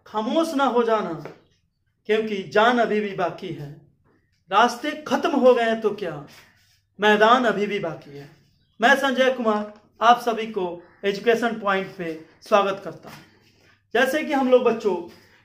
खामोश ना हो जाना, क्योंकि जान अभी भी बाकी है। रास्ते खत्म हो गए हैं तो क्या, मैदान अभी भी बाकी है। मैं संजय कुमार आप सभी को एजुकेशन पॉइंट पे स्वागत करता हूं। जैसे कि हम लोग बच्चों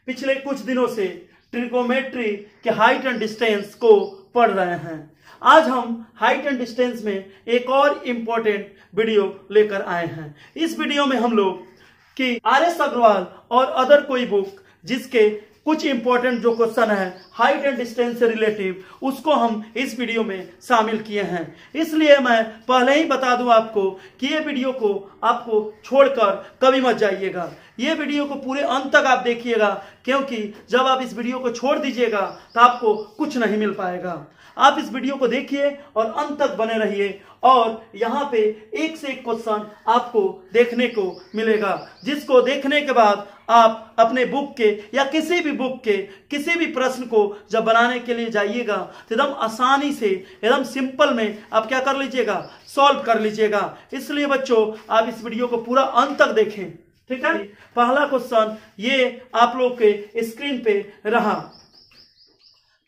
पिछले कुछ दिनों से ट्रिगोनोमेट्री के हाइट एंड डिस्टेंस को पढ़ रहे हैं। आज हम हाइट एंड डिस्टेंस में एक और इम्पोर्टेंट वीडियो लेकर आए हैं। इस वीडियो में हम लोग कि आर.एस. अग्रवाल और अदर कोई बुक जिसके कुछ इंपॉर्टेंट जो क्वेश्चन है हाइट एंड डिस्टेंस से रिलेटिव, उसको हम इस वीडियो में शामिल किए हैं। इसलिए मैं पहले ही बता दूं आपको कि ये वीडियो को आपको छोड़कर कभी मत जाइएगा। ये वीडियो को पूरे अंत तक आप देखिएगा, क्योंकि जब आप इस वीडियो को छोड़ दीजिएगा तो आपको कुछ नहीं मिल पाएगा। आप इस वीडियो को देखिए और अंत तक बने रहिए, और यहाँ पे एक से एक क्वेश्चन आपको देखने को मिलेगा, जिसको देखने के बाद आप अपने बुक के या किसी भी बुक के किसी भी प्रश्न को जब बनाने के लिए जाइएगा तो एकदम आसानी से, एकदम सिंपल में आप क्या कर लीजिएगा, सॉल्व कर लीजिएगा। इसलिए बच्चों आप इस वीडियो को पूरा अंत तक देखें, ठीक है। पहला क्वेश्चन ये आप लोग के स्क्रीन पे रहा।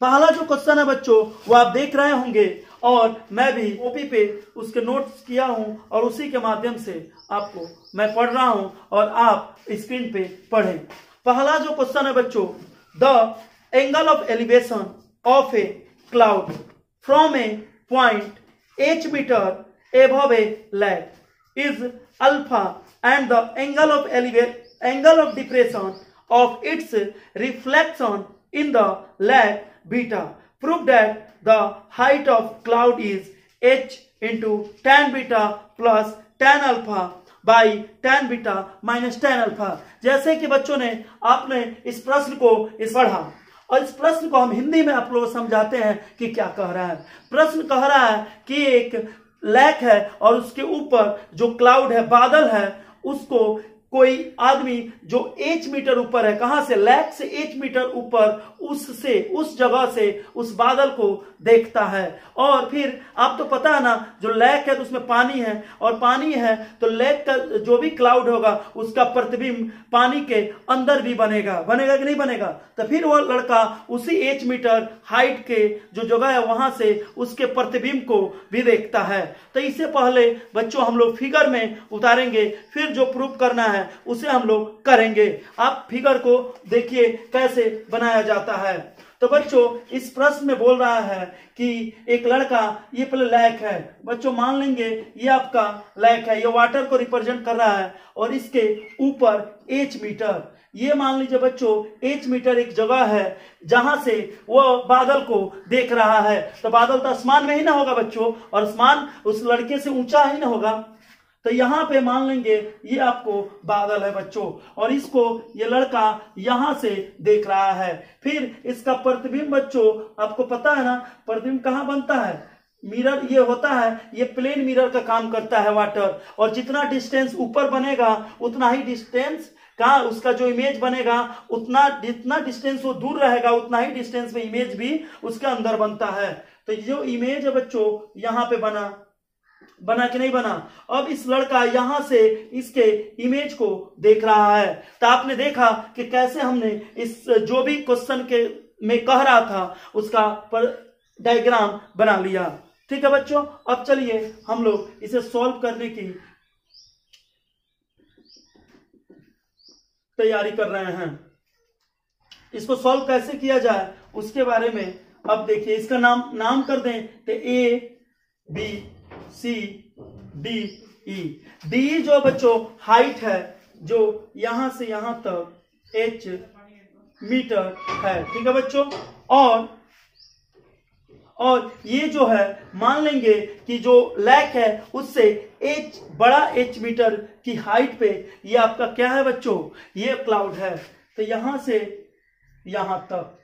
पहला जो क्वेश्चन है बच्चों वो आप देख रहे होंगे, और मैं भी कॉपी पे उसके नोट्स किया हूं और उसी के माध्यम से आपको मैं पढ़ रहा हूं और आप स्क्रीन पे पढ़ें। पहला जो क्वेश्चन है बच्चों, the angle of elevation of a cloud from a point h metre above a lake is alpha and the angle of depression of its reflection in the lake beta. Prove that the height of cloud is h into tan beta plus tan alpha by tan beta minus tan alpha। जैसे कि बच्चों ने आपने इस प्रश्न को पढ़ा, और इस प्रश्न को हम हिंदी में आप लोग समझाते हैं कि क्या कह रहा है। प्रश्न कह रहा है कि एक लेक है और उसके ऊपर जो क्लाउड है, बादल है, उसको कोई आदमी जो h मीटर ऊपर है, कहां से, लेक से h मीटर ऊपर, उससे, उस जगह से उस बादल को देखता है। और फिर आप तो पता है ना, जो लेक है तो उसमें पानी है, और पानी है तो लेक का जो भी क्लाउड होगा उसका प्रतिबिंब पानी के अंदर भी बनेगा कि नहीं बनेगा। तो फिर वो लड़का उसी h मीटर हाइट के जो जगह है वहां से उसके प्रतिबिंब को भी देखता है। तो इससे पहले बच्चों हम लोग फिगर में उतारेंगे, फिर जो प्रूफ करना है उसे हम लोग करेंगे। आप फिगर को देखिए कैसे बनाया जाता है। तो बच्चों इस प्रश्न में बोल रहा है कि एक लड़का, ये पहले लैक है बच्चों, मान लेंगे ये आपका लैक है, ये वाटर को रिप्रेजेंट कर रहा है, और इसके ऊपर h मीटर, ये मान लीजिए बच्चों h मीटर एक जगह है जहां से वो बादल को देख रहा है। तो बादल तो आसमान में ही ना होगा बच्चों, और आसमान उस लड़के से ऊंचा ही ना होगा। तो यहां पे मान लेंगे ये आपको बादल है बच्चों, और इसको ये लड़का यहां से देख रहा है। फिर इसका प्रतिबिंब बच्चों आपको पता है ना, प्रतिबिंब कहां बनता है, मिरर ये होता है, ये प्लेन मिरर का काम करता है वाटर, और जितना डिस्टेंस ऊपर बनेगा उतना ही डिस्टेंस का उसका जो इमेज बनेगा, उतना जितना डिस्टेंस वो दूर रहेगा उतना ही डिस्टेंस में इमेज भी उसके अंदर बनता है। तो जो इमेज है बच्चों यहाँ पे बना कि नहीं बना। अब इस लड़का यहां से इसके इमेज को देख रहा है। तो आपने देखा कि कैसे हमने इस जो भी क्वेश्चन के में कह रहा था उसका डायग्राम बना लिया, ठीक है बच्चों। अब चलिए हम लोग इसे सॉल्व करने की तैयारी कर रहे हैं। इसको सॉल्व कैसे किया जाए उसके बारे में अब देखिए। इसका नाम कर दें तो A, B, C, D, E। D जो बच्चों हाइट है, जो यहां से यहां तक h मीटर है, ठीक है बच्चों। और ये जो है मान लेंगे कि जो लेक है उससे h बड़ा h मीटर की हाइट पे ये आपका क्या है बच्चों, ये क्लाउड है। तो यहां से यहां तक,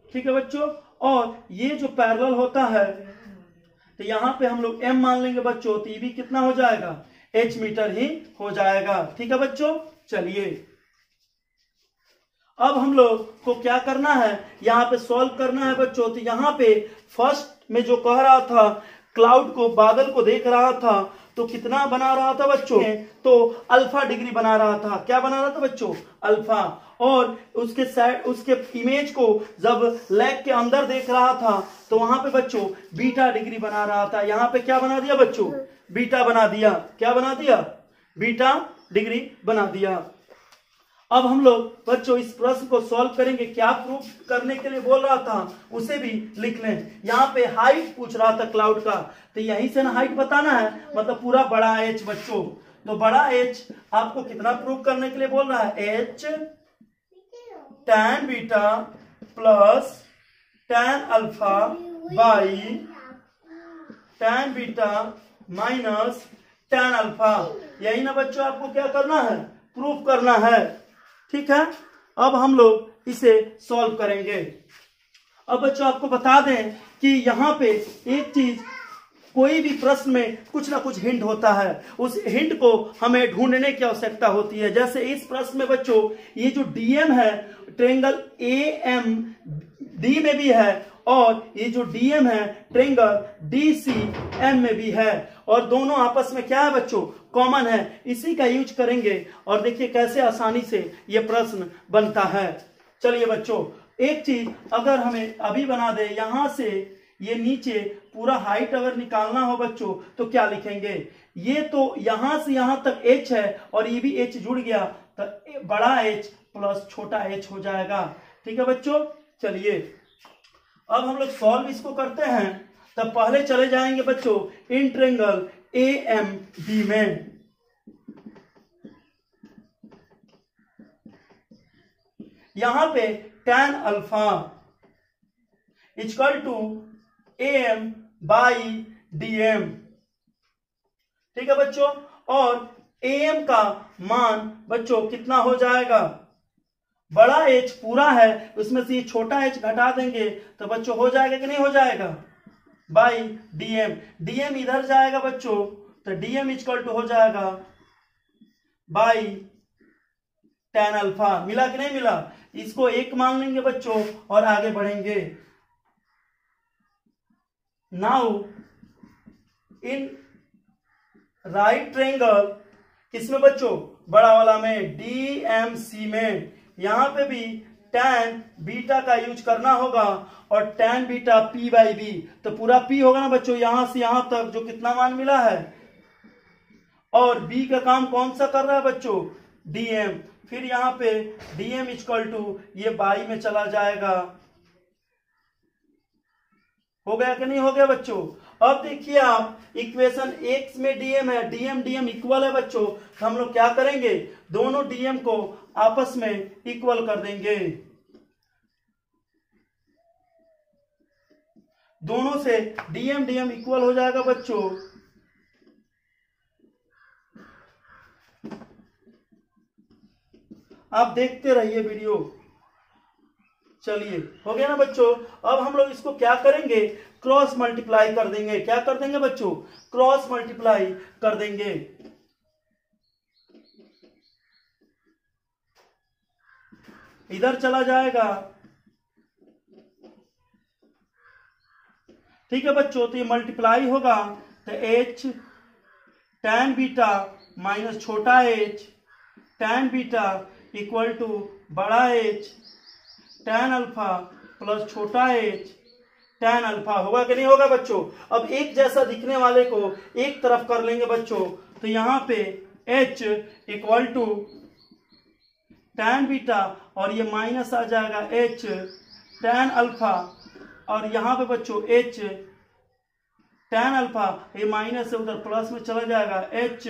ठीक है बच्चों। और ये जो पैरेलल होता है तो यहां पे हम लोग m मान लेंगे बच्चों, तो ये भी कितना हो जाएगा, h मीटर ही हो जाएगा, ठीक है बच्चों। चलिए अब हम लोग को क्या करना है, यहाँ पे सॉल्व करना है बच्चों। तो यहाँ पे फर्स्ट में जो कह रहा था क्लाउड को, बादल को देख रहा था, तो कितना बना रहा था बच्चों, तो अल्फा डिग्री बना रहा था। क्या बना रहा था बच्चों, अल्फा। और उसके साइड, उसके इमेज को जब लेग के अंदर देख रहा था तो वहां पे बच्चों बीटा डिग्री बना रहा था। यहां पे क्या बना दिया बच्चों, बीटा बना दिया। क्या बना दिया, बीटा डिग्री बना दिया। अब हम लोग बच्चों इस प्रश्न को सॉल्व करेंगे। क्या प्रूफ करने के लिए बोल रहा था उसे भी लिख लें। यहाँ पे हाइट पूछ रहा था क्लाउड का, तो यहीं से ना हाइट बताना है, मतलब पूरा बड़ा एच बच्चों। तो बड़ा एच आपको कितना प्रूफ करने के लिए बोल रहा है, H tan beta plus tan alpha by tan beta minus tan alpha. यही ना बच्चों आपको क्या करना है, प्रूफ करना है। ठीक है, अब हम लोग इसे सॉल्व करेंगे। अब बच्चों आपको बता दें कि यहाँ पे एक चीज, कोई भी प्रश्न में कुछ ना कुछ हिंट होता है, उस हिंट को हमें ढूंढने की आवश्यकता होती है। जैसे इस प्रश्न में बच्चों ये जो डीएम है, ट्रेंगल एएम डी में भी है, और ये जो डीएम है ट्रेंगल डीसीएम में भी है, और दोनों आपस में क्या है बच्चों, कॉमन है। इसी का यूज करेंगे और देखिए कैसे आसानी से ये प्रश्न बनता है। चलिए बच्चों, एक चीज अगर हमें अभी बना दे, यहां से ये नीचे पूरा हाइट अगर निकालना हो बच्चों तो क्या लिखेंगे, ये तो यहां से यहां तक h है और ये भी h जुड़ गया, तो बड़ा h प्लस छोटा h हो जाएगा। ठीक है बच्चों, चलिए अब हम लोग सॉल्व इसको करते हैं। तब पहले चले जाएंगे बच्चों इन ट्रेंगल AMD में। यहां पे tan alpha equal to AM by DM। ठीक है बच्चों, और AM का मान बच्चों कितना हो जाएगा, बड़ा H पूरा है, उसमें से ये छोटा h घटा देंगे तो बच्चों हो जाएगा कि नहीं हो जाएगा, बाई DM। DM इधर जाएगा बच्चों, तो DM इक्वल टू हो जाएगा बाई tan अल्फा। मिला कि नहीं मिला, इसको एक मान लेंगे बच्चों और आगे बढ़ेंगे। नाउ इन राइट ट्रायंगल, किसमें बच्चों, बड़ा वाला में, DMC में, यहां पे भी tan बीटा का यूज करना होगा, और tan beta P by B, तो पूरा P होगा ना बच्चों यहां से यहां तक, जो कितना मान मिला है, और B का काम कौन सा कर रहा है बच्चों, DM। फिर यहां पे DM इक्वल टू ये बाई में चला जाएगा। हो गया कि नहीं हो गया बच्चों। अब देखिए आप, इक्वेशन x में dm है, dm dm इक्वल है बच्चों, तो हम लोग क्या करेंगे, दोनों dm को आपस में इक्वल कर देंगे। दोनों से dm dm इक्वल हो जाएगा बच्चों। आप देखते रहिए वीडियो। चलिए हो गया ना बच्चों। अब हम लोग इसको क्या करेंगे, क्रॉस मल्टीप्लाई कर देंगे। क्या कर देंगे बच्चों, क्रॉस मल्टीप्लाई कर देंगे। इधर चला जाएगा। ठीक है बच्चों, तो ये मल्टीप्लाई होगा, तो h tan बीटा माइनस छोटा h tan beta equal to बड़ा H tan अल्फा प्लस छोटा h tan अल्फा। होगा कि नहीं होगा बच्चों। अब एक जैसा दिखने वाले को एक तरफ कर लेंगे बच्चों, तो यहां पे h equal to tan beta, और ये माइनस आ जाएगा h tan अल्फा, और यहां पे बच्चों h tan अल्फा, ये माइनस से उधर प्लस में चला जाएगा h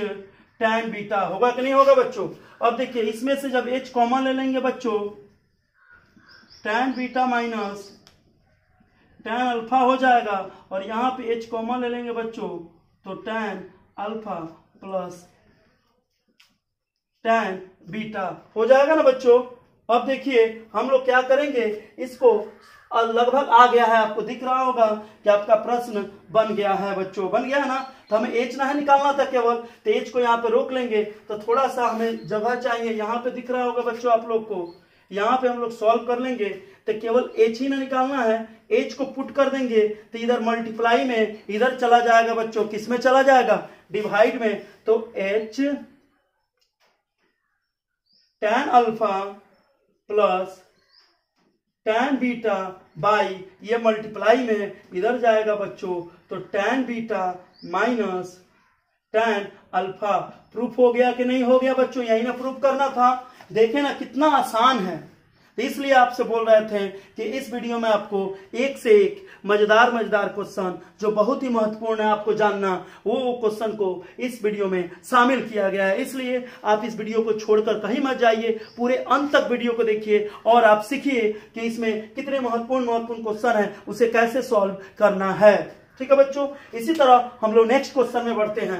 tan बीटा। होगा कि नहीं होगा बच्चों। अब देखिए इसमें से जब h कॉमन ले लेंगे बच्चों, tan beta minus tan alpha हो जाएगा, और यहां पे h कॉमन ले लेंगे बच्चों, तो tan alpha plus tan beta हो जाएगा ना बच्चों। अब देखिए हम लोग क्या करेंगे, इसको लगभग आ गया है, आपको दिख रहा होगा कि आपका प्रश्न बन गया है बच्चों। बन गया है ना, तो हमें h ना है निकालना था केवल, तो h को यहाँ पे रोक लेंगे, तो थोड़ा सा हमें जगह चाहिए। यहाँ पे दिख रहा होगा बच्चों आप लोग को, यहाँ पे हम लोग सॉल्व कर लेंगे तो केवल h ही ना निकालना है, h को पुट कर देंगे तो इधर मल्टीप्लाई में इधर चला जाएगा बच्चों, किस में चला जाएगा, डिवाइड में। तो h tan alpha plus tan beta by ये मल्टीप्लाई में इधर जाएगा बच्चों, तो tan beta minus tan alpha. Proof हो गया कि नहीं हो गया बच्चों, यही ना प्रूफ करना था। देखें ना कितना आसान है, इसलिए आपसे बोल रहे थे कि इस वीडियो में आपको एक से एक मजेदार क्वेश्चन जो बहुत ही महत्वपूर्ण है आपको जानना, वो क्वेश्चन को इस वीडियो में शामिल किया गया है। इसलिए आप इस वीडियो को छोड़कर कहीं मत जाइए, पूरे अंत तक वीडियो को देखिए और आप सीखिए कि इसमें कितने महत्वपूर्ण क्वेश्चन है, उसे कैसे सॉल्व करना है। ठीक है बच्चों, इसी तरह हम लोग नेक्स्ट क्वेश्चन में बढ़ते हैं।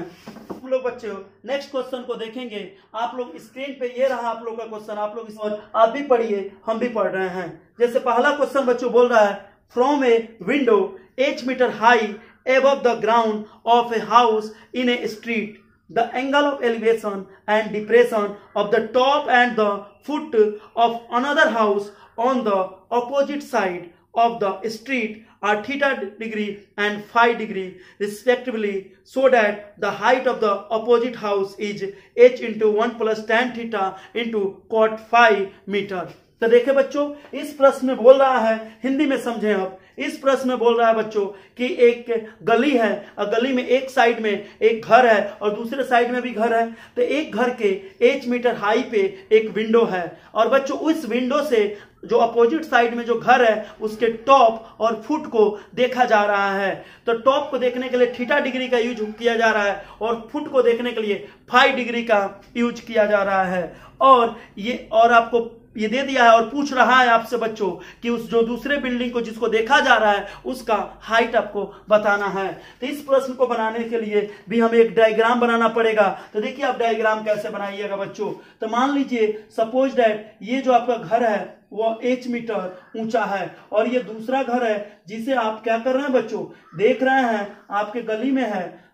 हम लोग बच्चों नेक्स्ट क्वेश्चन को देखेंगे। आप लोग स्क्रीन पे ये रहा आप लोग का क्वेश्चन, आप लोग और आप भी पढ़िए, हम भी पढ़ रहे हैं। जैसे पहला क्वेश्चन बच्चों बोल रहा है, from a window 8 metre high above the ground of a house in a street, the angle of elevation and depression of the top and the foot of another house on the opposite side of the street are theta degree and phi degree respectively, so that the height of the opposite house is h into 1 plus tan theta into cot phi meter। तो देखिए बच्चों इस प्रश्न में बोल रहा है, हिंदी में समझें आप, इस प्रश्न में बोल रहा है बच्चों कि एक गली है और गली में एक साइड में एक घर है और दूसरे साइड में भी घर है। तो एक घर के 8 मीटर हाई पे एक विंडो है और बच्चों उस विंडो से जो अपोजिट साइड में जो घर है उसके टॉप और फुट को देखा जा रहा है। तो टॉप को देखने के लिए थीटा डिग्री का यूज किया जा रहा है और फुट को देखने के लिए फाई डिग्री का यूज किया जा रहा है। और ये और आपको ये दे दिया है और पूछ रहा है आपसे बच्चों कि उस जो दूसरे बिल्डिंग को जिसको देखा जा रहा है उसका हाइट आपको बताना है। तो इस प्रश्न को बनाने के लिए भी हमें एक डायग्राम बनाना पड़ेगा। तो देखिए आप डायग्राम कैसे बनाइएगा बच्चों। तो मान लीजिए सपोज दैट ये जो आपका घर है वो 8 मीटर ऊंचा है और ये दूसरा घर है जिसे आप क्या कर रहे हैं बच्चों, देख रहे हैं आपके गली में है।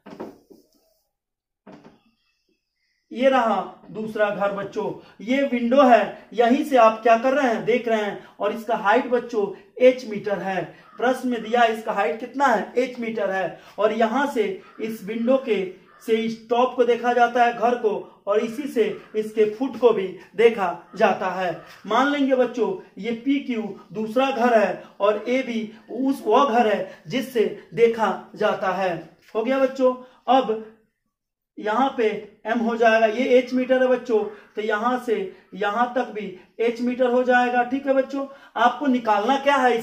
ये रहा दूसरा घर बच्चों, ये विंडो है, यहीं से आप क्या कर रहे हैं, देख रहे हैं और इसका हाइट बच्चों h मीटर है। प्रश्न में दिया इसका हाइट कितना है, h मीटर है और यहां से इस विंडो के से इस टॉप को देखा जाता है घर को और इसी से इसके फुट को भी देखा जाता है। मान लेंगे बच्चों ये PQ दूसरा घर है और AB वह घर है जिससे देखा जाता है। हो गया बच्चों। अब यहाँ पे m हो जाएगा, ये h मीटर है बच्चों, तो यहां से यहां तक भी h मीटर हो जाएगा। ठीक है बच्चों, आपको निकालना क्या है,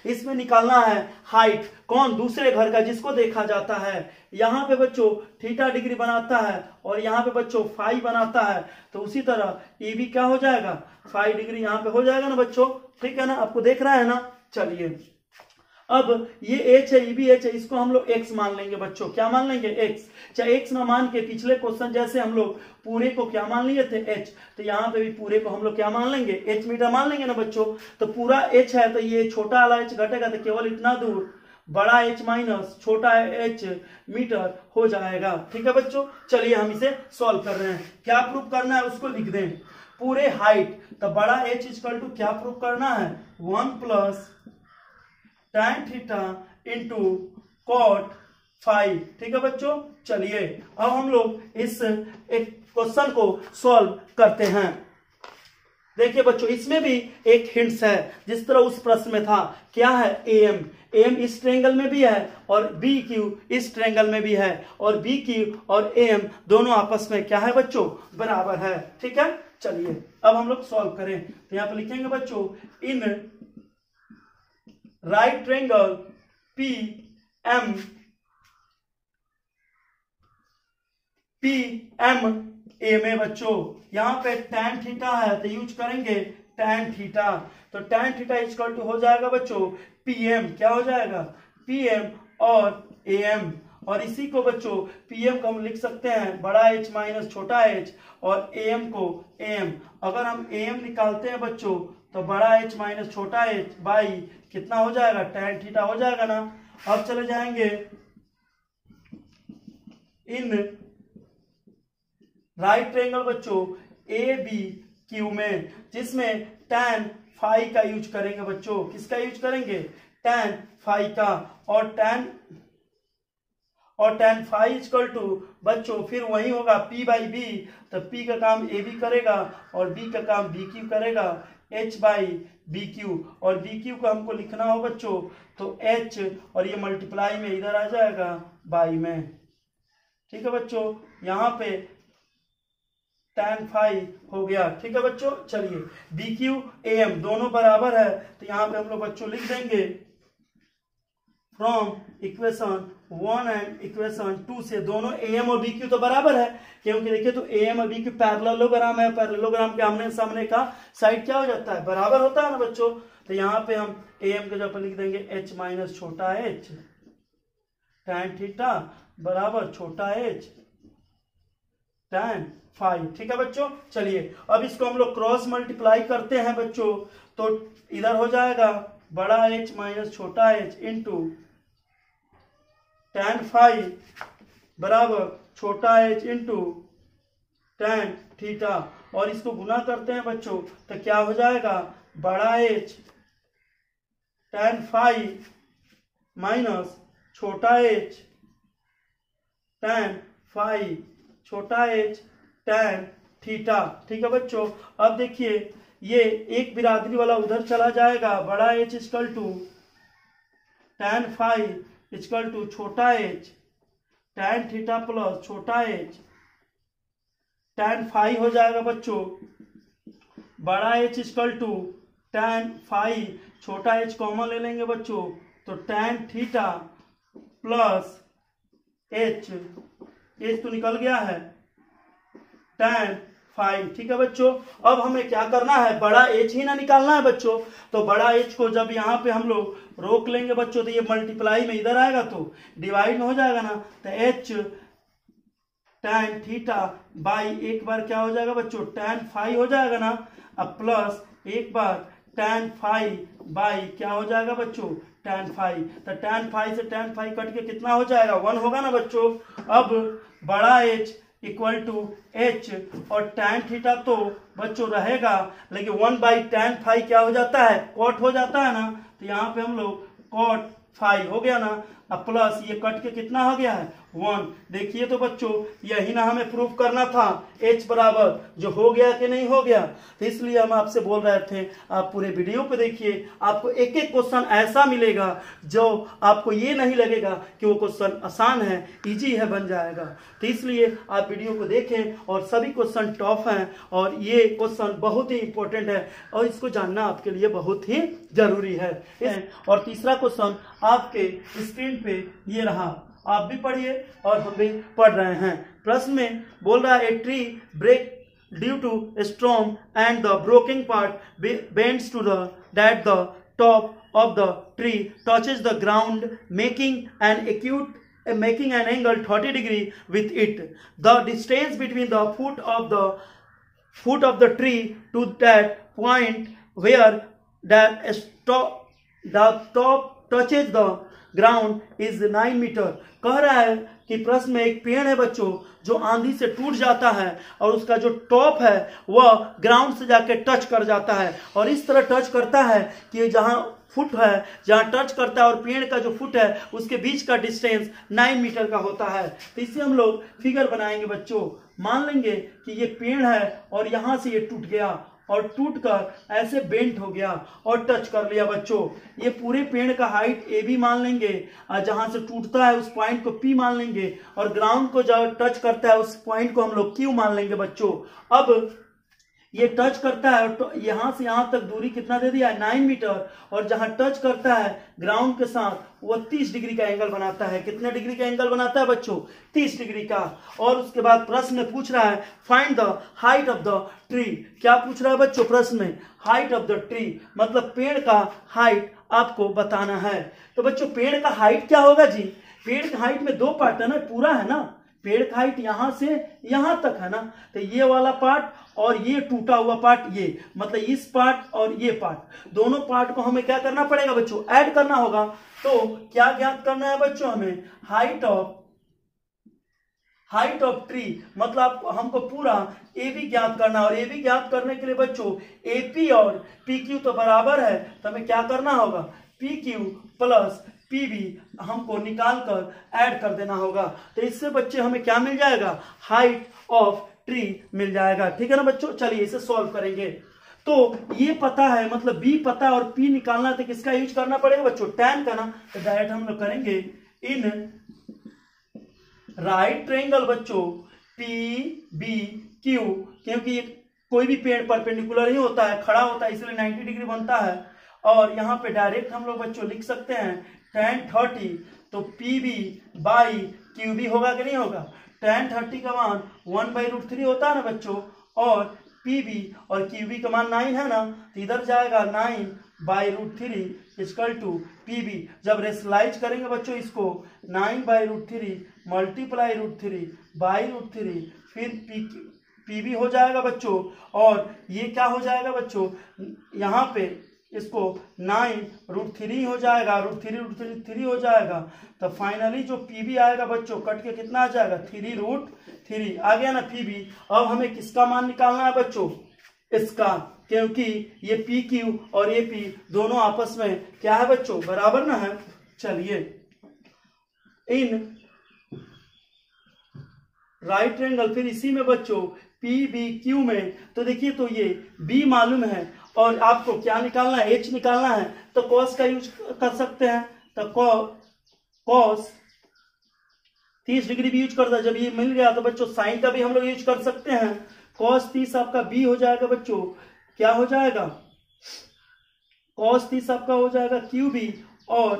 इसमें निकालना है हाइट, कौन, दूसरे घर का जिसको देखा जाता है। यहाँ पे बच्चों थीटा डिग्री बनाता है और यहाँ पे बच्चों फाई बनाता है, तो उसी तरह ये भी क्या हो जाएगा, फाई डिग्री यहाँ पे हो जाएगा ना बच्चों। ठीक है ना, आपको देख रहा है ना। चलिए अब ये h है, ये भी h है, इसको हम लोग x मान लेंगे बच्चों। क्या मान लेंगे, x। चाहे x ना मान के पिछले क्वेश्चन जैसे हम लोग पूरे को क्या मान लिए थे, h, तो यहाँ पे भी पूरे को हम लोग क्या मान लेंगे, h मीटर मान लेंगे ना बच्चों। तो पूरा h है तो ये छोटा वाला h घटेगा तो केवल इतना दूर बड़ा h माइनस छोटा h मीटर हो जाएगा। ठीक है बच्चों, चलिए हम इसे सॉल्व कर रहे हैं। क्या प्रूफ करना है उसको लिख दें, पूरे हाइट, तो बड़ा h इक्वल टू क्या प्रूफ करना है, 1 plus tan theta into cot phi. ठीक है बच्चों, चलिए अब हम लोग इस एक क्वेश्चन को सॉल्व करते हैं। देखिए बच्चों इसमें भी एक हिंट्स है, जिस तरह उस प्रश्न में था। क्या है, AM इस ट्रायंगल में भी है और BQ इस ट्रायंगल में भी है और BQ और AM दोनों आपस में क्या है बच्चों, बराबर है। ठीक है, चलिए अब हम लोग सॉल्व करें। तो यहाँ पे लिखेंगे बच्चों, इन राइट ट्रायंगल PMA में बच्चों यहाँ पे tan थीटा है तो यूज करेंगे tan थीटा। तो tan थीटा इक्वल टू हो जाएगा बच्चों PM, क्या हो जाएगा, PM और AM। और इसी को बच्चों PM को हम लिख सकते हैं बड़ा H माइनस छोटा h और AM को AM। अगर हम AM निकालते हैं bच्चों तो बड़ा H माइनस छोटा h बाई कितना हो जाएगा, tan थीटा हो जाएगा ना। अब चले जाएंगे इन राइट ट्रायंगल बच्चों AB क्यू में, जिसमें tan फाई का यूज करेंगे बच्चों। किसका यूज करेंगे? tan फाई का। और tan फाई इक्वल टू बच्चों फिर वही होगा P बाई बी, तो P का काम ए बी करेगा और B का काम बी क्यू करेगा, H बाई बी क्यू। और बी क्यू को हमको लिखना हो बच्चों तो H, और ये मल्टीप्लाई में इधर आ जाएगा बाई में। ठीक है बच्चों, यहाँ पे tan फाई हो गया। ठीक है बच्चों, चलिए बी क्यू ए एम दोनों बराबर है, तो यहाँ पे हम लोग बच्चों लिख देंगे फ्रॉम इक्वेशन 1 एंड इक्वेशन 2 से दोनों ए एम और बी क्यू तो बराबर है, क्योंकि देखिए तो ए एम और बी क्यू पैरेललोग्राम है। पैरेललोग्राम के आमने सामने का साइड क्या हो जाता है? बराबर होता है ना बच्चों। तो यहाँ पे हम ए एम के जगह लिख देंगे h माइनस छोटा h tan थीटा बराबर छोटा h tan फाई। ठीक है बच्चों, चलिए अब इसको हम लोग क्रॉस मल्टीप्लाई करते हैं बच्चों, तो इधर हो जाएगा बड़ा H माइनस छोटा h इंटू tan फाई बराबर छोटा h इंटू tan थीटा, और इसको गुना करते हैं बच्चों तो क्या हो जाएगा? बड़ा H tan फाई माइनस छोटा h tan फाई छोटा h tan थीटा। ठीक है बच्चों, अब देखिए ये एक बिरादरी वाला उधर चला जाएगा, बड़ा H equal to tan phi equal to छोटा h tan थीटा प्लस छोटा h tan फाई हो जाएगा बच्चों, बड़ा H equal to tan phi छोटा h कॉमन ले लेंगे बच्चों, तो tan थीटा प्लस h तो निकल गया है tan फाई। ठीक है बच्चों, अब हमें क्या करना है? बड़ा H ही ना निकालना है बच्चों, तो बड़ा H को जब यहाँ पे हम लोग रोक लेंगे बच्चों तो ये मल्टीप्लाई में इधर आएगा तो डिवाइड में हो जाएगा ना, तो H tan थीटा बाई एक बार क्या हो जाएगा बच्चों? tan फाई हो जाएगा ना, अब प्लस एक बार tan फाई बाई क्या हो जाएगा बच्चों? tan phi. तो tan फाई से tan फाई कट के कितना हो जाएगा? 1 होगा ना बच्चों। अब बड़ा H इक्वल टू H और tan थीटा तो बच्चों रहेगा, लेकिन 1 बाई tan फाई क्या हो जाता है? कॉट हो जाता है ना, तो यहाँ पे हम लोग कॉट फाई हो गया ना, अब प्लस ये कट के कितना हो गया है? 1। देखिए तो बच्चों यही ना हमें प्रूफ करना था H बराबर, जो हो गया कि नहीं हो गया, तो इसलिए हम आपसे बोल रहे थे आप पूरे वीडियो को देखिए, आपको एक एक क्वेश्चन ऐसा मिलेगा जो आपको ये नहीं लगेगा कि वो क्वेश्चन आसान है, इजी है, बन जाएगा। तो इसलिए आप वीडियो को देखें, और सभी क्वेश्चन टफ हैं और ये क्वेश्चन बहुत ही इंपॉर्टेंट है और इसको जानना आपके लिए बहुत ही जरूरी है। और तीसरा क्वेश्चन आपके स्क्रीन पे ये रहा, आप भी पढ़िए और हम भी पढ़ रहे हैं। प्रश्न में बोल रहा है, a tree break due to storm and the broking part bends to the that the top of the tree touches the ground making an angle 30 degree with it. The distance between the foot of the tree to that point where the top touches the ground is 9 metre. कह रहा है कि प्रश्न में एक पेड़ है बच्चों जो आंधी से टूट जाता है और उसका जो टॉप है वह ग्राउंड से जाके टच कर जाता है, और इस तरह टच करता है कि जहां फुट है, जहां टच करता है और पेड़ का जो फुट है उसके बीच का डिस्टेंस 9 मीटर का होता है। तो इससे हम लोग फिगर बनाएंगे बच्चों। मान लेंगे कि ये पेड़ है और यहां से ये टूट गया और टूटकर ऐसे बेंट हो गया और टच कर लिया बच्चों। ये पूरे पेड़ का हाइट ए बी मान लेंगे, जहां से टूटता है उस पॉइंट को पी मान लेंगे, और ग्राउंड को जब टच करता है उस पॉइंट को हम लोग क्यू मान लेंगे बच्चों। अब ये टच करता है तो यहां से यहां तक दूरी कितना दे दिया है? 9 मीटर, और जहां टच करता है ग्राउंड के साथ वो 30 डिग्री का एंगल बनाता है। कितने डिग्री का एंगल बनाता है बच्चों? 30 डिग्री का। और उसके बाद प्रश्न में पूछ रहा है find the height of the tree. क्या पूछ रहा है बच्चों प्रश्न में? हाइट ऑफ द ट्री, मतलब पेड़ का हाइट आपको बताना है। तो बच्चों पेड़ का हाइट क्या होगा जी? पेड़ का हाइट में 2 पार्ट है ना, पूरा है ना, पेड़ का हाइट यहां से यहां तक है ना, तो ये वाला पार्ट और ये टूटा हुआ पार्ट, ये मतलब इस पार्ट और ये पार्ट, दोनों पार्ट को हमें क्या करना पड़ेगा बच्चों? ऐड करना होगा। तो क्या ज्ञात करना है बच्चों हमें? Height of height of tree मतलब हमको पूरा ए बी ज्ञात करना है, और ए बी ज्ञात करने के लिए बच्चों ए पी और पी क्यू तो बराबर है, तो हमें क्या करना होगा, P Q plus P B हमको निकाल कर ऐड कर देना होगा। तो इससे बच्चे हमें क्या मिल जाएगा, हाइट ऑफ ट्री मिल जाएगा। ठीक है ना बच्चों, चलिए इसे सॉल्व करेंगे। तो ये पता है, मतलब बी पता है और पी निकालना है, तो किसका यूज करना पड़ेगा बच्चों, tan का ना। तो डायरेक्ट हम लोग करेंगे इन राइट ट्रायंगल बच्चों पी बी क्यू, क्योंकि कोई भी पेड़ परपेंडिकुलर ही होता है, खड़ा होता है, इसलिए 90 डिग्री बनता है। और यहाँ पे डायरेक्ट हम लोग बच्चों लिख सकते हैं tan 30, तो P B by Q B होगा कि नहीं होगा। tan 30 का मान 1/√3 होता है ना बच्चों, और पी बी और क्यू बी का मान 9 है ना, तो इधर जाएगा 9/√3 इक्वल टू पी बी। जब रेशनलाइज करेंगे बच्चों इसको 9/√3 मल्टीप्लाई √3 बाई √3, फिर पी बी हो जाएगा बच्चों, और ये क्या हो जाएगा बच्चों, यहाँ पे इसको 9√3 हो जाएगा, √3 हो जाएगा। तो फाइनली जो पी बी आएगा बच्चों कट के कितना आ जाएगा, 3√3 आ गया ना पी बी। अब हमें किसका मान निकालना है बच्चों, इसका, क्योंकि ये पी क्यू और ये पी दोनों आपस में क्या है बच्चों, बराबर ना है। चलिए इन राइट ट्रायंगल, फिर इसी में बच्चों पी बी क्यू में, तो देखिए तो ये बी मालूम है और आपको क्या निकालना है, एच निकालना है, तो कॉस का यूज कर सकते हैं। तो कॉस 30 डिग्री भी यूज करता है, जब ये मिल गया तो बच्चों साइन का भी हम लोग यूज कर सकते हैं। कॉस 30 आपका बी हो जाएगा बच्चों, क्या हो जाएगा, कॉस 30 आपका हो जाएगा क्यू बी और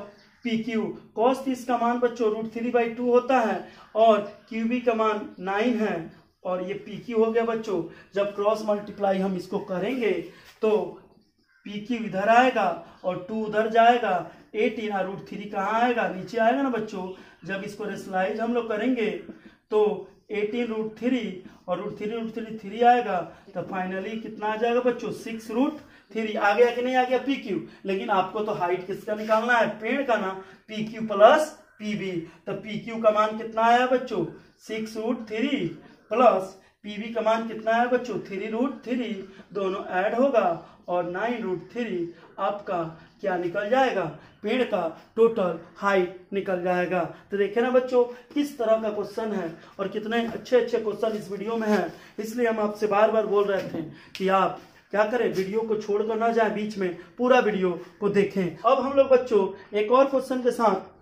पी क्यू। कॉस 30 का मान बच्चों √3/2 होता है, और क्यू बी का मान 9 है, और ये पी क्यू हो गया बच्चों। जब क्रॉस मल्टीप्लाई हम इसको करेंगे तो पी क्यू इधर आएगा और 2 उधर जाएगा, 18 और √3 कहाँ आएगा, नीचे आएगा ना बच्चों। जब इसको रेशनलाइज हम लोग करेंगे तो 18√3 और √3 आएगा, तो फाइनली कितना आ जाएगा बच्चों, 6√3 आ गया कि नहीं आ गया पी क्यू। लेकिन आपको तो हाइट किसका निकालना है, पेड़ का ना, P Q plus P B. तो पी क्यू का मान कितना आया बच्चों, 6√3 प्लस पी बी का मान कितना है बच्चों, 3√3, दोनों ऐड होगा और 9√3 आपका क्या निकल जाएगा, पेड़ का टोटल हाइट निकल जाएगा। तो देखे ना बच्चों किस तरह का क्वेश्चन है, और कितने अच्छे अच्छे क्वेश्चन इस वीडियो में हैं। इसलिए हम आपसे बार बार बोल रहे थे कि आप क्या करें, वीडियो को छोड़कर ना जाए, बीच में पूरा वीडियो को देखें। अब हम लोग बच्चों एक और क्वेश्चन के साथ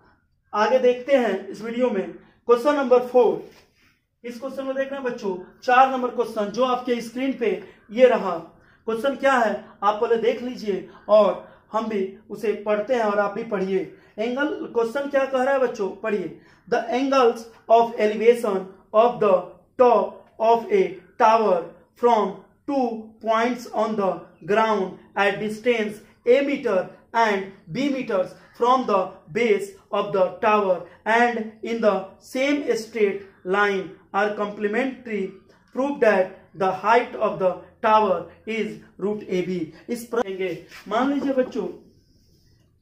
आगे देखते हैं इस वीडियो में। क्वेश्चन नंबर 4, इस क्वेश्चन में देखना बच्चों 4 नंबर क्वेश्चन जो आपके स्क्रीन पे ये रहा। क्वेश्चन क्या है आप पहले देख लीजिए और हम भी उसे पढ़ते हैं और आप भी पढ़िए। एंगल, क्वेश्चन क्या कह रहा है बच्चों, पढ़िए। The angles of elevation of the top of a tower from 2 points on the ground at distance a meter and b meters from the base of the tower and in the same straight line are complementary. Prove that the height of the tower is √AB. इस पर मान लीजिए बच्चों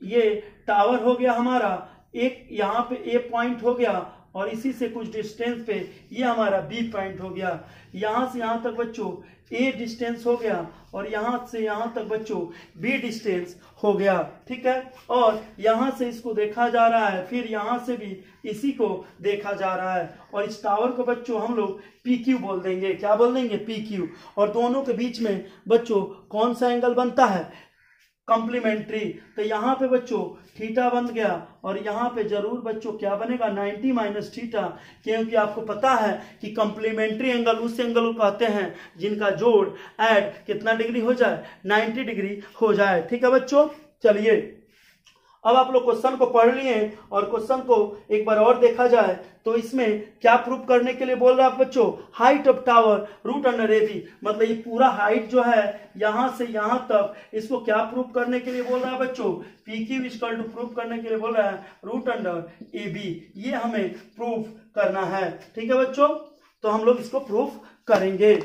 ये tower हो गया हमारा, एक यहाँ पे ए पॉइंट हो गया और इसी से कुछ डिस्टेंस पे ये हमारा बी पॉइंट हो गया। यहाँ से यहाँ तक बच्चों ए डिस्टेंस हो गया और यहाँ से यहाँ तक बच्चों बी डिस्टेंस हो गया, ठीक है। और यहाँ से इसको देखा जा रहा है, फिर यहाँ से भी इसी को देखा जा रहा है, और इस टावर को बच्चों हम लोग पी क्यू बोल देंगे। क्या बोल देंगे, पी क्यू। और दोनों के बीच में बच्चों कौन सा एंगल बनता है, कॉम्प्लीमेंट्री। तो यहाँ पे बच्चों थीटा बन गया और यहाँ पे जरूर बच्चों क्या बनेगा, 90 माइनस थीटा, क्योंकि आपको पता है कि कॉम्प्लीमेंट्री एंगल उस एंगल को कहते हैं जिनका जोड़ ऐड कितना डिग्री हो जाए, 90 डिग्री हो जाए, ठीक है बच्चों। चलिए अब आप लोग क्वेश्चन को पढ़ लिए और क्वेश्चन को एक बार और देखा जाए तो इसमें क्या प्रूव करने के लिए बोल रहा है बच्चों, हाइट ऑफ टावर √AB, मतलब ये पूरा हाइट जो है यहां से यहां तक, इसको क्या प्रूव करने के लिए बोल रहा है बच्चों, PQ इक्वल टू प्रूव करने के लिए बोल रहा है √AB। ये हमें प्रूव करना है, ठीक है बच्चों। तो हम लोग इसको प्रूव करेंगे।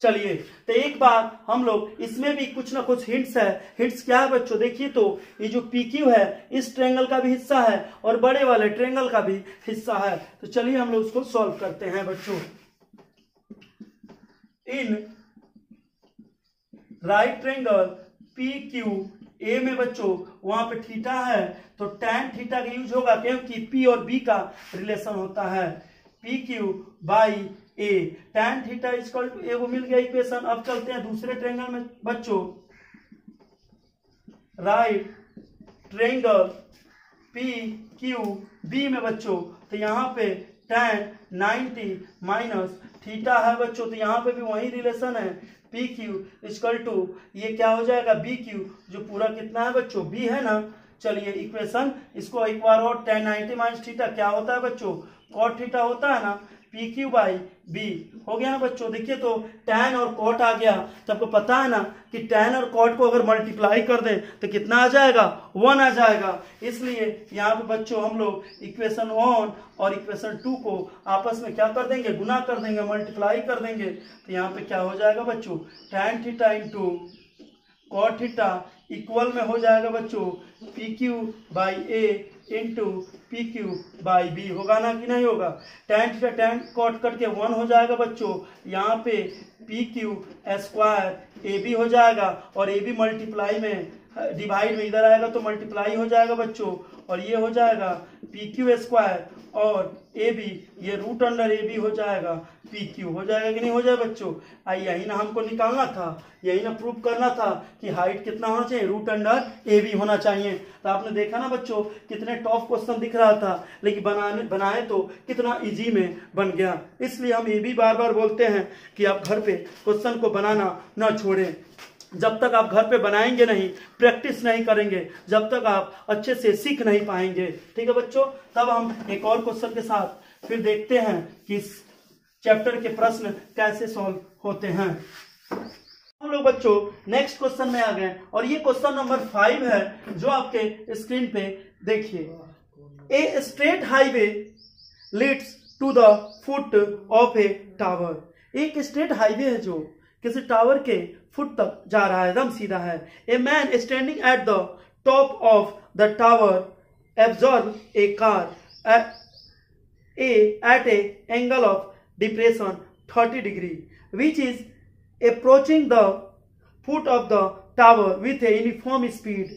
चलिए तो एक बार हम लोग इसमें भी कुछ ना कुछ हिंट्स है। हिंट्स क्या है बच्चों, देखिए तो ये जो PQ है इस ट्रायंगल का भी हिस्सा है और बड़े वाले ट्रायंगल का भी हिस्सा है। तो चलिए हम लोग उसको सॉल्व करते हैं बच्चों। इन राइट ट्रायंगल PQA में बच्चों वहां पे थीटा है तो tan थीटा का यूज होगा क्योंकि P और B का रिलेशन होता है PQ by A। tan theta equal to A, वो मिल गया इक्वेशन। अब चलते हैं दूसरे ट्रायंगल में बच्चों, राइट ट्रायंगल PQB में बच्चों तो यहाँ पे tan 90 माइनस थीटा है बच्चों, तो यहाँ पे भी वही रिलेशन है PQ इक्वल टू ये क्या हो जाएगा BQ, जो पूरा कितना है बच्चों B है ना। चलिए इक्वेशन इसको एक बार और, tan 90 माइनस थीटा क्या होता है बच्चों, cot थीटा होता है ना, PQ बाई B हो गया ना बच्चों। देखिए तो tan और cot आ गया, तो आपको पता है ना कि tan और cot को अगर मल्टीप्लाई कर दें तो कितना आ जाएगा, 1 आ जाएगा। इसलिए यहाँ पे बच्चों हम लोग इक्वेशन 1 और इक्वेशन 2 को आपस में क्या कर देंगे, गुना कर देंगे, मल्टीप्लाई कर देंगे। तो यहाँ पे क्या हो जाएगा बच्चों, tan theta into cot theta equal में हो जाएगा बच्चों PQ by A into PQ by B, होगा ना कि नहीं होगा। tan theta tan cot cut के 1 हो जाएगा बच्चों, यहाँ पे PQ स्क्वायर AB हो जाएगा और AB मल्टीप्लाई में डिवाइड में इधर आएगा तो मल्टीप्लाई हो जाएगा बच्चों, और ये हो जाएगा PQ स्क्वायर और AB ये रूट अंडर AB हो जाएगा PQ, हो जाएगा कि नहीं हो जाएगा बच्चों। यही ना हमको निकालना था, यही ना प्रूव करना था कि हाइट कितना होना चाहिए, रूट अंडर AB होना चाहिए। तो आपने देखा ना बच्चों कितने टफ क्वेश्चन दिख रहा था, लेकिन बनाए तो कितना इजी में बन गया। इसलिए हम ये भी बार बार बोलते हैं कि आप घर पे क्वेश्चन को बनाना ना छोड़ें। जब तक आप घर पे बनाएंगे नहीं, प्रैक्टिस नहीं करेंगे, जब तक आप अच्छे से सीख नहीं पाएंगे। ठीक है बच्चों, तब हम एक और क्वेश्चन के साथ फिर देखते हैं कि इस चैप्टर के प्रश्न कैसे सॉल्व होते हैं। हम लोग बच्चों नेक्स्ट क्वेश्चन में आ गए और ये क्वेश्चन नंबर 5 है जो आपके स्क्रीन पे देखिए। A straight highway leads to the foot of a tower. एक स्ट्रेट हाईवे है जो किसी टावर के फुट तक जा रहा है, एकदम सीधा है। A man standing at the top of the tower observe a car eight A angle of depression 30 degree which is approaching the foot of the tower with a uniform speed.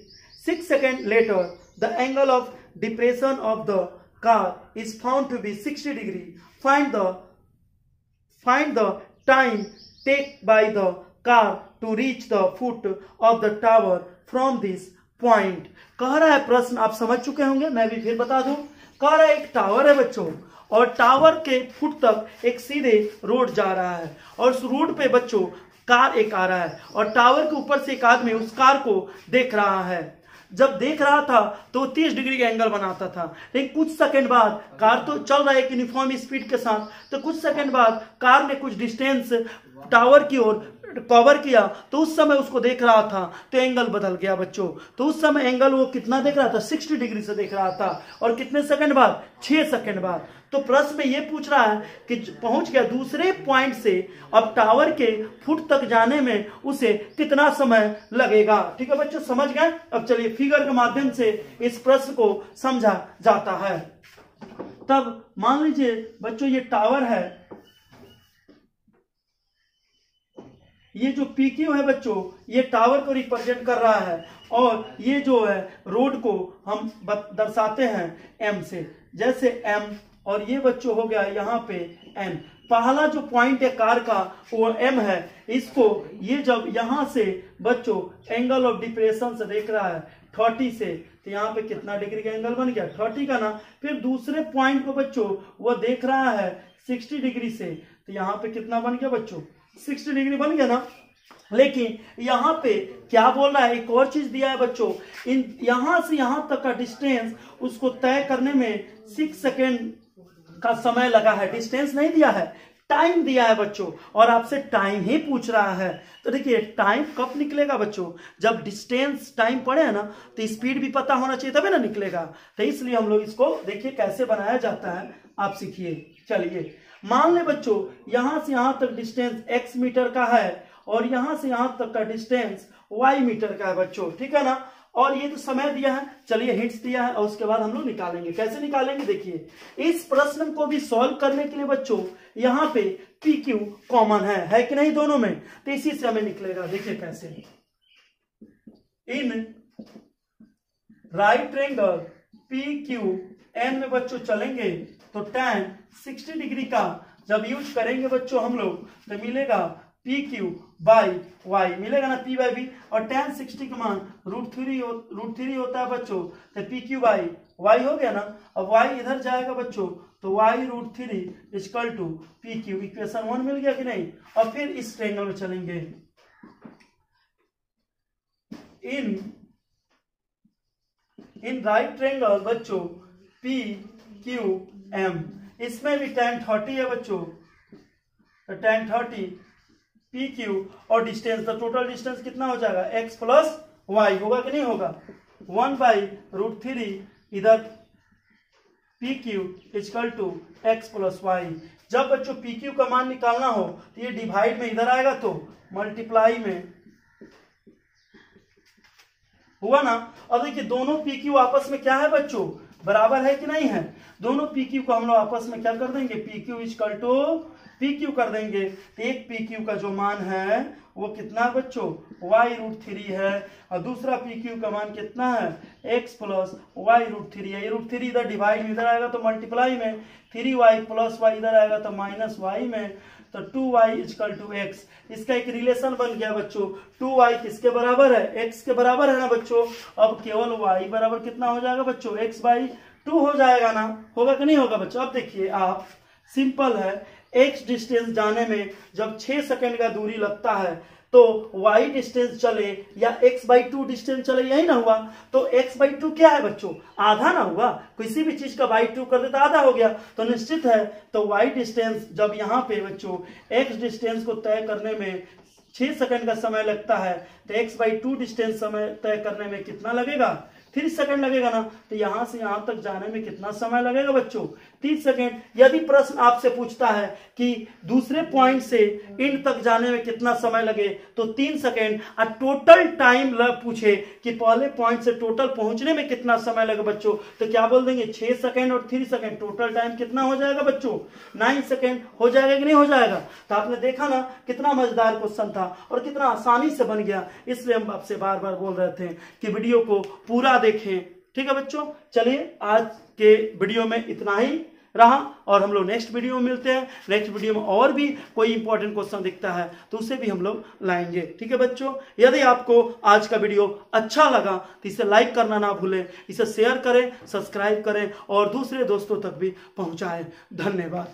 6 seconds later, the angle of depression of the car is found to be 60 degree. Find the time take by the car to reach the foot of the tower from this point. कह रहा है प्रश्न, आप समझ चुके होंगे, मैं भी फिर बता दूं। कह रहा है एक टावर है बच्चों और टावर के फुट तक एक सीधे रोड जा रहा है और उस रोड पे बच्चों कार एक आ रहा है और टावर के ऊपर से एक आदमी उस कार को देख रहा है। जब देख रहा था तो 30 डिग्री का एंगल बनाता था, लेकिन कुछ सेकंड बाद कार तो चल रहा है एक यूनिफॉर्म स्पीड के साथ, तो कुछ सेकंड बाद कार ने कुछ डिस्टेंस टावर की ओर कवर किया तो उस समय उसको देख रहा था तो एंगल बदल गया बच्चों। तो उस समय एंगल वो कितना देख रहा था, 60 डिग्री से देख रहा था और कितने सेकंड बाद, 6 सेकंड बाद। तो प्रश्न में ये पूछ रहा है कि पहुंच गया दूसरे पॉइंट से, अब टावर के फुट तक जाने में उसे कितना समय लगेगा। ठीक है बच्चों, समझ गए। अब चलिए फिगर के माध्यम से इस प्रश्न को समझा जाता है। तब मान लीजिए बच्चों ये टावर है, ये जो PQ है बच्चों ये टावर को रिप्रेजेंट कर रहा है और ये जो है रोड को हम दर्शाते हैं M से, जैसे M, और ये बच्चों हो गया यहाँ पे N। पहला जो पॉइंट है कार का वो M है, इसको ये जब यहाँ से बच्चों एंगल ऑफ डिप्रेशन से देख रहा है 30 से, तो यहाँ पे कितना डिग्री का एंगल बन गया, 30 का ना। फिर दूसरे पॉइंट को बच्चों वो देख रहा है 60 डिग्री से, तो यहाँ पे कितना बन गया बच्चों, 60 डिग्री बन गया ना। लेकिन यहाँ पे क्या बोल रहा है, एक और चीज दिया है बच्चों, इन यहां से यहां तक का डिस्टेंस उसको तय करने में 6 सेकेंड का समय लगा है। डिस्टेंस नहीं दिया है, टाइम दिया है बच्चों और आपसे टाइम ही पूछ रहा है। तो देखिए टाइम कब निकलेगा बच्चों, जब डिस्टेंस टाइम पड़े है ना, तो स्पीड भी पता होना चाहिए तभी ना निकलेगा। तो इसलिए हम लोग इसको देखिए कैसे बनाया जाता है, आप सीखिए। चलिए मान ले बच्चों यहां से यहां तक डिस्टेंस x मीटर का है और यहां से यहां तक का डिस्टेंस y मीटर का है बच्चों, ठीक है ना। और ये तो समय दिया है, चलिए हिंट्स दिया है और उसके बाद हम लोग निकालेंगे। कैसे निकालेंगे देखिए, इस प्रश्न को भी सॉल्व करने के लिए बच्चोों यहाँ पे पी क्यू कॉमन है कि नहीं दोनों में, तो इसी से हमें निकलेगा। देखिए कैसे, in right triangle P Q N में बच्चों चलेंगे तो tan 60 डिग्री का जब यूज करेंगे बच्चों हम लोग तो मिलेगा पी क्यू बाई वाई, मिलेगा ना पी बाई बी। और tan 60 का मान √3 होता है बच्चों, तो पी क्यू बाई वाई हो गया ना। अब वाई इधर जाएगा बच्चों तो Y √3 equal to P Q, equation 1 मिल गया कि नहीं। और फिर इस ट्रायंगल में चलेंगे, इन राइट ट्रायंगल बच्चों पी क्यू एम, इसमें भी tan 30 है बच्चों, तो tan 30 पी क्यू और डिस्टेंस, तो टोटल डिस्टेंस कितना हो जाएगा x प्लस वाई, होगा कि नहीं होगा, 1/√3 इधर P Q equal to X plus Y. जब बच्चों पी क्यू का मान निकालना हो तो ये डिवाइड में इधर आएगा तो मल्टीप्लाई में हुआ ना। अब देखिए दोनों पी क्यू आपस में क्या है बच्चों, बराबर है कि नहीं है। दोनों पी क्यू को हम लोग आपस में क्या कर देंगे, P Q equal to P Q कर देंगे। तो एक पी क्यू का जो मान है वो कितना है बच्चों, y√3 है, और दूसरा पी क्यू का मान कितना है, x प्लस y√3 है। ये √3 इधर डिवाइड में इधर आएगा तो मल्टीप्लाई में, 3y प्लस y इधर आएगा तो माइनस y में, तो 2y इक्वल टू x। इसका एक रिलेशन बन गया बच्चों, 2y किसके बराबर है, x के बराबर है ना बच्चों। अब केवल y बराबर कितना हो जाएगा बच्चों, x/2 हो जाएगा ना, होगा कि नहीं होगा बच्चों। अब देखिए आप, सिंपल है, x डिस्टेंस जाने में जब 6 सेकंड का दूरी लगता है तो y डिस्टेंस चले या x/2 डिस्टेंस चले, यही ना हुआ। तो x/2 क्या है बच्चों, आधा ना हुआ, किसी भी चीज का /2 कर देता आधा हो गया, तो निश्चित है तो y डिस्टेंस जब यहाँ पे बच्चों x डिस्टेंस को तय करने में 6 सेकंड का समय लगता है तो x/2 डिस्टेंस समय तय करने में कितना लगेगा, 3 सेकंड लगेगा ना। तो यहां से यहां तक जाने में कितना समय लगेगा बच्चों, 3 सेकंड। यदि प्रश्न आपसे पूछता है कि दूसरे पॉइंट से इन तक जाने में कितना समय लगे तो 3 सेकंड, और टोटल टाइम पूछे कि पहले पॉइंट से टोटल पहुंचने में कितना समय लगे बच्चों, तो क्या बोल देंगे 6 सेकंड और 3 सेकंड, टोटल टाइम कितना हो जाएगा बच्चों, 9 सेकंड हो जाएगा कि नहीं हो जाएगा। तो आपने देखा ना कितना मजेदार क्वेश्चन था और कितना आसानी से बन गया। इसलिए हम आपसे बार बार बोल रहे थे कि वीडियो को पूरा देखें, ठीक है बच्चों। चलिए आज के वीडियो में इतना ही रहा और हम लोग नेक्स्ट वीडियो में मिलते हैं। नेक्स्ट वीडियो में और भी कोई इंपॉर्टेंट क्वेश्चन दिखता है तो उसे भी हम लोग लाएंगे, ठीक है बच्चों। यदि आपको आज का वीडियो अच्छा लगा तो इसे लाइक करना ना भूलें, इसे शेयर करें, सब्सक्राइब करें और दूसरे दोस्तों तक भी पहुंचाएं। धन्यवाद।